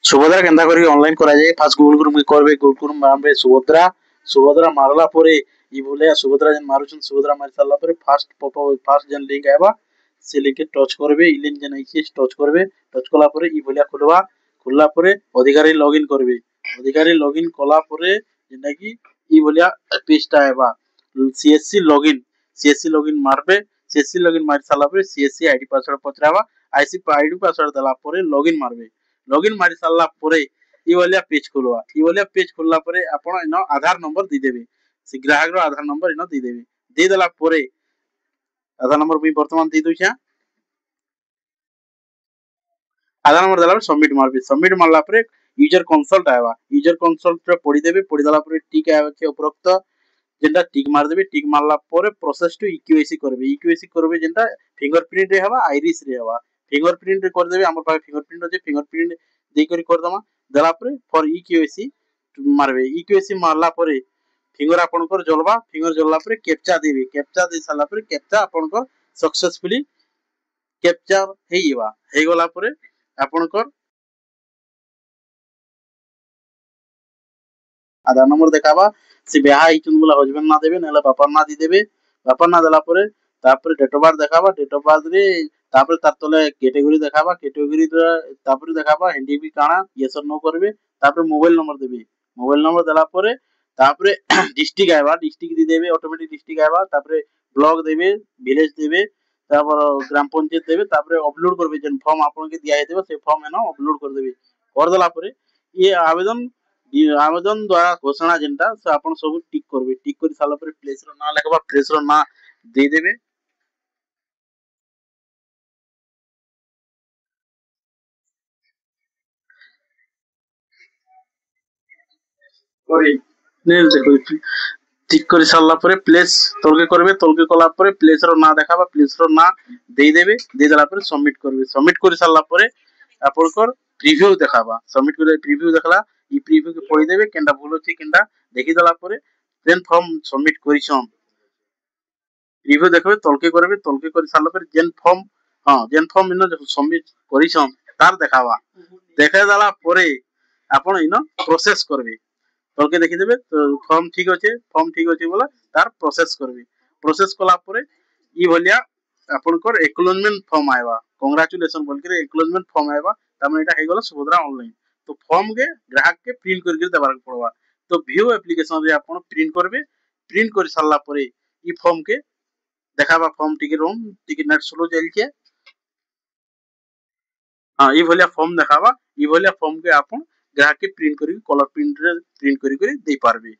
सुभद्रा केन्ता करी ऑनलाइन करा जाए फास्ट गूगल क्रोम करबे गूगल क्रोम मारबे सुभद्रा सुभद्रा मारला परे ई बोले सुभद्रा जन मारुछन सुभद्रा मारि सारला परे फास्ट पॉपअप फास्ट जन लिंक आबा से लिंक के टच करबे ई लिंक जन आइछे टच करबे टच कला परे ई बोलिया खुलबा खुलला परे अधिकारी लॉगिन करबे अधिकारी लॉगिन कला परे जेना कि ई बोलिया पेजटा आबा सीएससी लॉगिन मारबे सीएससी लॉगिन मारि सारला परे सीएससी आईडी पासवर्ड पचराबा आईसी आईडी पासवर्ड दला परे लॉगिन मारबे लॉगिन मारि सारला परे ई वाला पेज खोलवा ई वाला पेज खोलला परे आपण इनो आधार नंबर दे देबे से ग्राहक रो आधार नंबर इनो दे देबे दे देला परे आधार नंबर मी वर्तमान दे दोछा आधार नंबर देला सबमिट मारबे सबमिट मारला परे यूजर कंसोल्ट आवा यूजर कंसोल्ट रे पढी देबे पढी देला परे टिक आवे के उपरोक्त जेंटा टिक मार देबे टिक मारला परे प्रोसेस टू इक्यूएसी करबे जेंटा फिंगरप्रिंट रे हवा आइरिस रे हवा फिंगरप्रिंट रे कर देबे हमर पास फिंगरप्रिंट अछि फिंगरप्रिंट दे करी कर दमा देला परे फॉर इक्यूएसी मारबे इक्यूएसी मारला परे फिंगर आपनकर जलबा फिंगर जलला परे कैप्चा देबे कैप्चा दे साला परे कैप्चा आपनकर सक्सेसफुली कैप्चा हेइबा हे गला परे आपनकर आधार नंबर देखाबा से बियाह इचुन बोला हस्बैंड ना देबे नले बापा ना दी देबे बापा ना देला परे तापरे डेट ऑफ बर्थ देखाबा डेट ऑफ बर्थ रे तापरे तार तले कैटेगरी देखाबा कैटेगरी तापरे देखाबा हिंदी भी काना यस और नो करबे तापरे मोबाइल नंबर देबे मोबाइल नंबर देला परे तापरे डिस्ट्रिक्ट आइबा डिस्ट्रिक्ट दी देबे ऑटोमेटिक डिस्ट्रिक्ट आइबा तापरे ब्लॉक देबे विलेज देबे तापर ग्राम पंचायत देबे तापरे अपलोड करबे जन फॉर्म आपन के दिया हेतबे से फॉर्म एनो अपलोड कर देबे कर देला परे ये आवेदन द्वारा घोषणा जेनटा से आपण सब टिक करबे टिक करि साला परे प्लेस रो ना लेखबा प्लेस रो ना दे देबे करी ने देखो टिक करि साला परे प्लेस तलके कला परे प्लेस रो ना देखाबा प्लेस रो ना दे देबे दे देला परे सबमिट करि साला परे आपनकर प्रीव्यू देखाबा सबमिट करे प्रीव्यू देखला ई प्रीव्यू के पढी देबे केनडा भूल अछि केनडा देखि देला परे देन फॉर्म सबमिट करिसन प्रीव्यू देखबे तलके करि साला परे जेन फॉर्म इनो सबमिट करिसन तार देखाबा देखा देला परे आपण इनो प्रोसेस करबे तलके देखि देबे फॉर्म ठीक अछि बोला तार प्रोसेस करबे प्रोसेस कला परे ई भलिया आपनकर एक्नॉलेजमेंट फॉर्म आएबा कांग्रेचुलेशन बोलके एक्नॉलेजमेंट फॉर्म आएबा तमे एटा हे गेला सुभद्रा ऑनलाइन तो फॉर्म के ग्राहक के प्रिंट करके देबार पड़वा तो व्यू एप्लीकेशन रे आपण प्रिंट करबे प्रिंट कर सारला परे ई फॉर्म के देखाबा फॉर्म टिके रोम टिके नेट स्लो चलके हां ई भलिया फॉर्म देखाबा ई भलिया फॉर्म के आपण ग्राहक के प्रिंट करी कलर प्रिंट रे प्रिंट करी दे पारबे।